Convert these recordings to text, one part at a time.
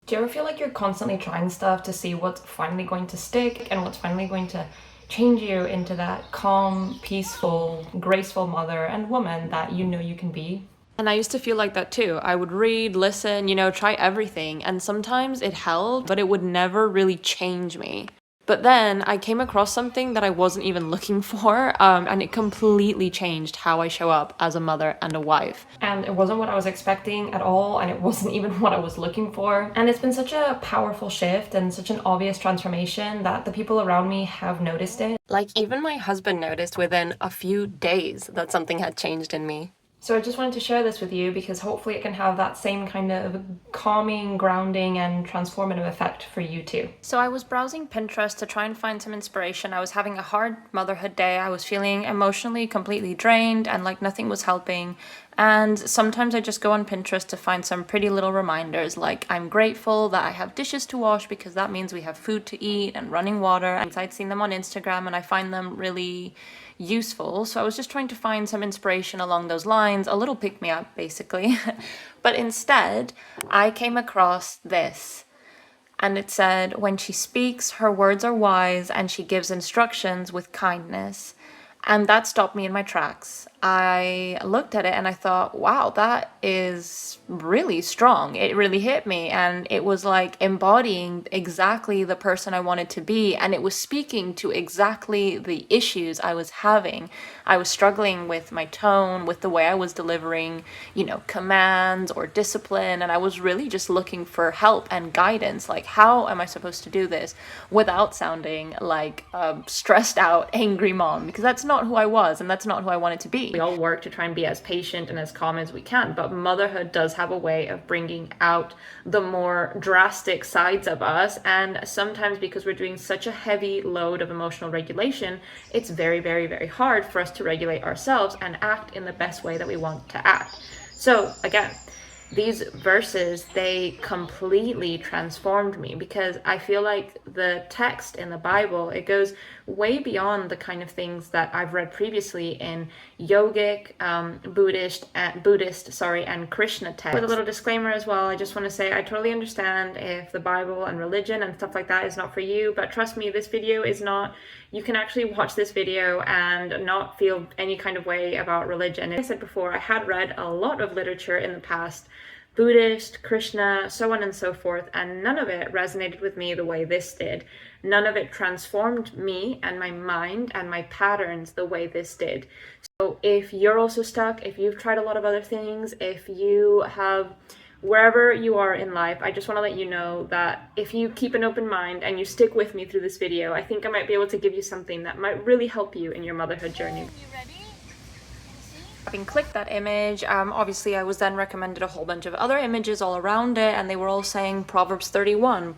Do you ever feel like you're constantly trying stuff to see what's finally going to stick and what's finally going to change you into that calm, peaceful, graceful mother and woman that you know you can be? And I used to feel like that too. I would read, listen, try everything. And sometimes it helped, but it would never really change me. But then I came across something that I wasn't even looking for, and it completely changed how I show up as a mother and a wife. And it wasn't what I was expecting at all, and it wasn't even what I was looking for. And it's been such a powerful shift and such an obvious transformation that the people around me have noticed it. Like, even my husband noticed within a few days that something had changed in me. So I just wanted to share this with you because hopefully it can have that same kind of calming, grounding, and transformative effect for you too. So I was browsing Pinterest to try and find some inspiration. I was having a hard motherhood day. I was feeling emotionally completely drained and like nothing was helping. And sometimes I just go on Pinterest to find some pretty little reminders, like I'm grateful that I have dishes to wash because that means we have food to eat and running water. And I'd seen them on Instagram and I find them really useful. So I was just trying to find some inspiration along those lines, a little pick-me-up basically. But instead, I came across this. And it said, when she speaks, her words are wise and she gives instructions with kindness. And that stopped me in my tracks. I looked at it and I thought, wow, that is really strong. It really hit me. And it was like embodying exactly the person I wanted to be. And it was speaking to exactly the issues I was having. I was struggling with my tone, with the way I was delivering, commands or discipline. And I was really just looking for help and guidance. Like, how am I supposed to do this without sounding like a stressed out, angry mom? Because that's not who I was and that's not who I wanted to be. We all work to try and be as patient and as calm as we can, but motherhood does have a way of bringing out the more drastic sides of us. And sometimes because we're doing such a heavy load of emotional regulation, it's very, very, very hard for us to regulate ourselves and act in the best way that we want to act. So again, these verses, they completely transformed me because I feel like the text in the Bible, it goes way beyond the kind of things that I've read previously in yogic, Buddhist, and Krishna texts. With a little disclaimer as well, I just want to say I totally understand if the Bible and religion and stuff like that is not for you, but trust me, this video is not. You can actually watch this video and not feel any kind of way about religion. As I said before, I had read a lot of literature in the past, Buddhist, Krishna, so on and so forth, and none of it resonated with me the way this did. None of it transformed me and my mind and my patterns the way this did. So if you're also stuck, if you've tried a lot of other things, if you have wherever you are in life, I just want to let you know that if you keep an open mind and you stick with me through this video, I think I might be able to give you something that might really help you in your motherhood journey. Having clicked that image, obviously I was then recommended a whole bunch of other images all around it, and they were all saying Proverbs 31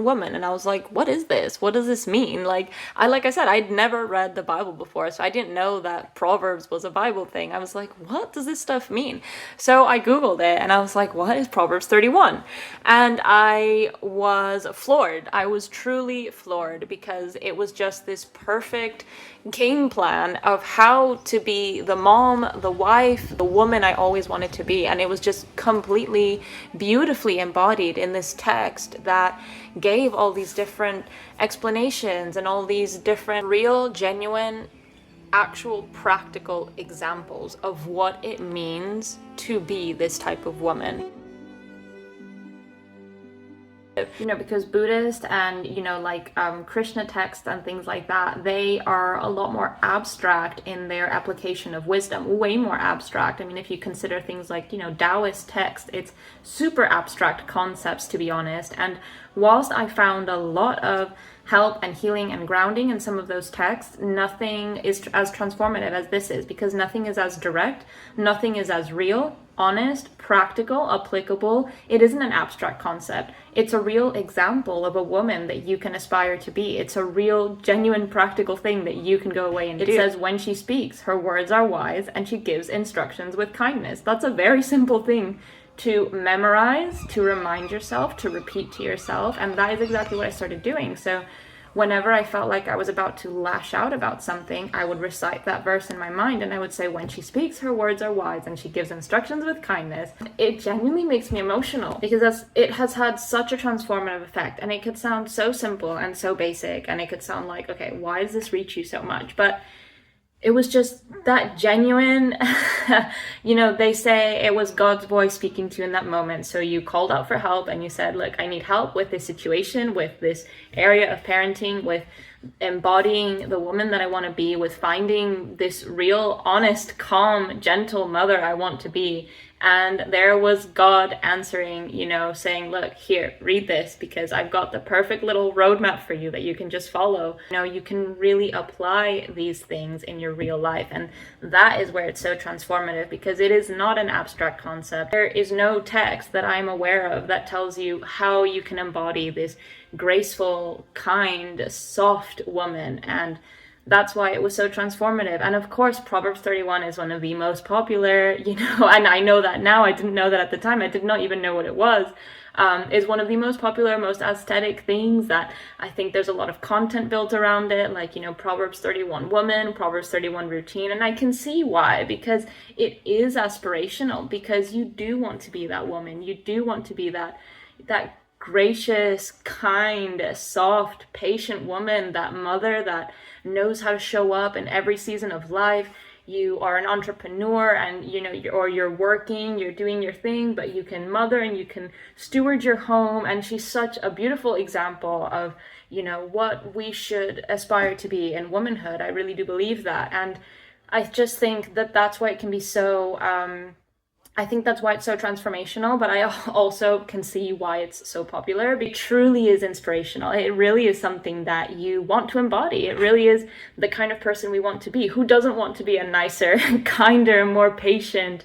woman, and I was like, what is this? What does this mean? Like I said, I'd never read the Bible before, so I didn't know that Proverbs was a Bible thing. I was like, what does this stuff mean? So I Googled it, and I was like, what is Proverbs 31? And I was floored. I was truly floored because it was just this perfect game plan of how to be the mom, the wife, the woman I always wanted to be. And it was just completely beautifully embodied in this text that gave all these different explanations and all these different real, genuine, actual practical examples of what it means to be this type of woman. Because Buddhist and, Krishna texts and things like that, they are a lot more abstract in their application of wisdom, way more abstract. I mean, if you consider things like, Taoist text, it's super abstract concepts, to be honest. And whilst I found a lot of help and healing and grounding in some of those texts, nothing is as transformative as this is, because nothing is as direct, nothing is as real, honest, practical, applicable. It isn't an abstract concept. It's a real example of a woman that you can aspire to be. It's a real, genuine, practical thing that you can go away and do. It says, when she speaks, her words are wise and she gives instructions with kindness. That's a very simple thing to memorize, to remind yourself, to repeat to yourself. And that is exactly what I started doing. So whenever I felt like I was about to lash out about something, I would recite that verse in my mind, and I would say, when she speaks, her words are wise, and she gives instructions with kindness. It genuinely makes me emotional, because it has had such a transformative effect. And it could sound so simple and so basic, and it could sound like, okay, why does this reach you so much? But it was just that genuine, they say it was God's voice speaking to you in that moment. So you called out for help and you said, look, I need help with this situation, with this area of parenting, with embodying the woman that I want to be, with finding this real, honest, calm, gentle mother I want to be. And there was God answering, saying, look, here, read this, because I've got the perfect little roadmap for you that you can just follow. You can really apply these things in your real life. And that is where it's so transformative, because it is not an abstract concept. There is no text that I'm aware of that tells you how you can embody this graceful, kind, soft woman. And that's why it was so transformative. And of course, Proverbs 31 is one of the most popular, and I know that now. I didn't know that at the time. I did not even know what it was. Is one of the most popular, most aesthetic things that I think there's a lot of content built around it, like, Proverbs 31 woman, Proverbs 31 routine. And I can see why, because it is aspirational, because you do want to be that woman. You do want to be that gracious, kind, soft, patient woman, that mother that knows how to show up in every season of life. You are an entrepreneur, and you're working, you're doing your thing, but you can mother and you can steward your home. And she's such a beautiful example of what we should aspire to be in womanhood. I really do believe that. And I just think that that's why it can be so I think that's why it's so transformational, but I also can see why it's so popular. It truly is inspirational. It really is something that you want to embody. It really is the kind of person we want to be. Who doesn't want to be a nicer, kinder, more patient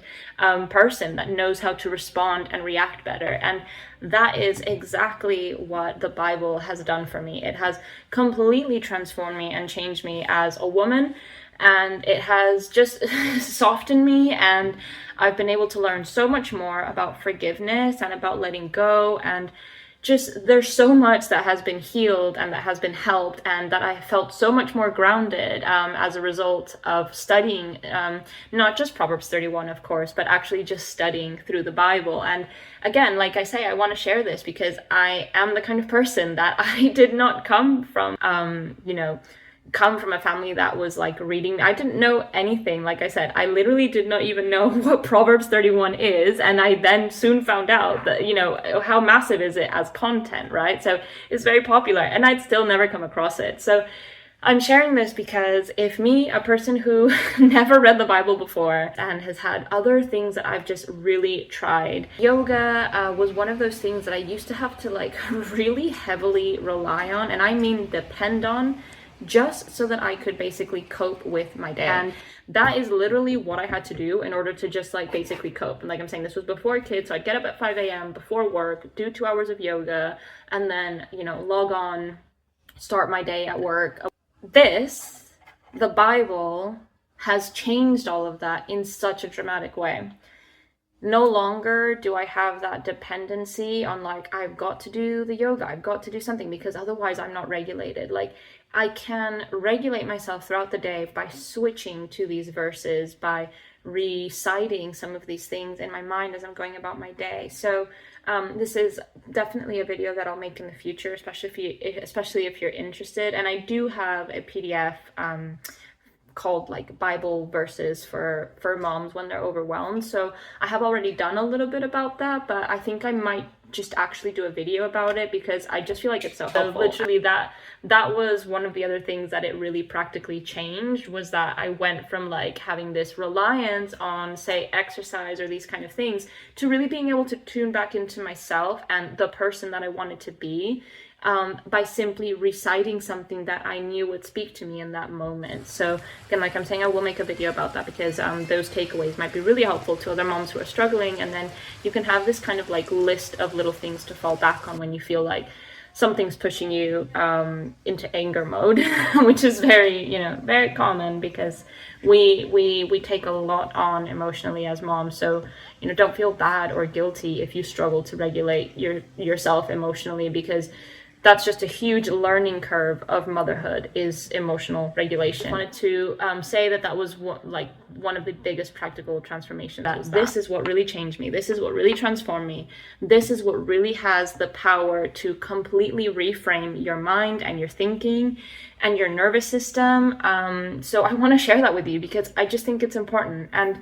person that knows how to respond and react better? And that is exactly what the Bible has done for me. It has completely transformed me and changed me as a woman. And it has just softened me, and I've been able to learn so much more about forgiveness and about letting go, and just there's so much that has been healed and that has been helped, and that I felt so much more grounded as a result of studying not just Proverbs 31, of course, but actually just studying through the Bible. And again, like I say, I want to share this because I am the kind of person that I did not come from, come from a family that was like reading. I didn't know anything. Like I said, I literally did not even know what Proverbs 31 is. And I then soon found out that, how massive is it as content, right? So it's very popular, and I'd still never come across it. So I'm sharing this because if me, a person who never read the Bible before and has had other things that I've just really tried, yoga was one of those things that I used to have to really heavily rely on, and I mean depend on, just so that I could basically cope with my day. And that is literally what I had to do in order to just basically cope. And like I'm saying, this was before kids, so I'd get up at 5 a.m. before work, do 2 hours of yoga, and then, log on, start my day at work. The Bible has changed all of that in such a dramatic way. No longer do I have that dependency on I've got to do the yoga, I've got to do something, because otherwise I'm not regulated. I can regulate myself throughout the day by switching to these verses, by reciting some of these things in my mind as I'm going about my day. So this is definitely a video that I'll make in the future, especially if you're interested. And I do have a PDF called Bible verses for moms when they're overwhelmed. So I have already done a little bit about that, but I think I might just actually do a video about it because I just feel like it's so helpful. Literally that was one of the other things that it really practically changed, was that I went from having this reliance on, say, exercise or these kind of things, to really being able to tune back into myself and the person that I wanted to be, by simply reciting something that I knew would speak to me in that moment. So again, like I'm saying, I will make a video about that because those takeaways might be really helpful to other moms who are struggling. And then you can have this kind of list of little things to fall back on when you feel like something's pushing you into anger mode, which is very common because we take a lot on emotionally as moms. So don't feel bad or guilty if you struggle to regulate yourself emotionally, because that's just a huge learning curve of motherhood, is emotional regulation. I wanted to say that was one of the biggest practical transformations. This is what really changed me. This is what really transformed me. This is what really has the power to completely reframe your mind and your thinking and your nervous system. So I want to share that with you because I just think it's important. And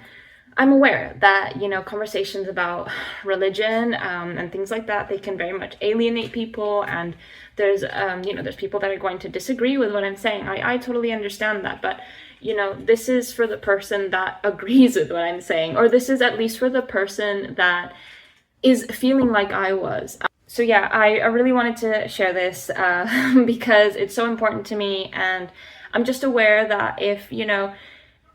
I'm aware that, conversations about religion and things like that, they can very much alienate people. And there's, there's people that are going to disagree with what I'm saying. I totally understand that. But, this is for the person that agrees with what I'm saying, or this is at least for the person that is feeling like I was. So yeah, I really wanted to share this because it's so important to me. And I'm just aware that if,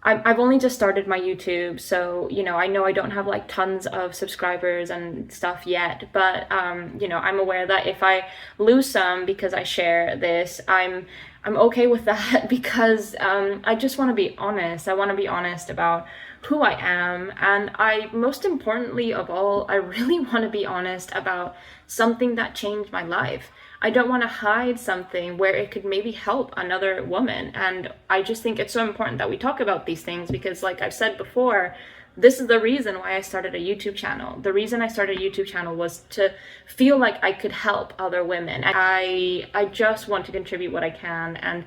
I've only just started my YouTube, so, I know I don't have like tons of subscribers and stuff yet, but, I'm aware that if I lose some because I share this, I'm okay with that because I just want to be honest. I want to be honest about who I am. And most importantly of all, I really want to be honest about something that changed my life. I don't want to hide something where it could maybe help another woman. And I just think it's so important that we talk about these things because, like I've said before, this is the reason why I started a YouTube channel. The reason I started a YouTube channel was to feel like I could help other women. I just want to contribute what I can. And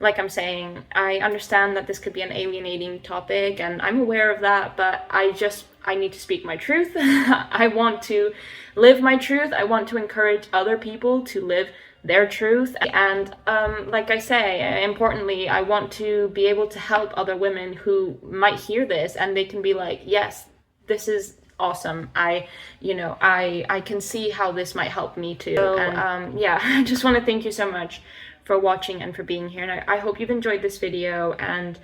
like I'm saying, I understand that this could be an alienating topic, and I'm aware of that, but I need to speak my truth. I want to live my truth. I want to encourage other people to live their truth. And like I say, importantly, I want to be able to help other women who might hear this and they can be like, yes, this is awesome. I can see how this might help me too. So, yeah, I just want to thank you so much for watching and for being here. And I hope you've enjoyed this video. And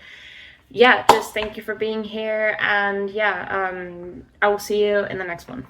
yeah, just thank you for being here. And yeah, I will see you in the next one.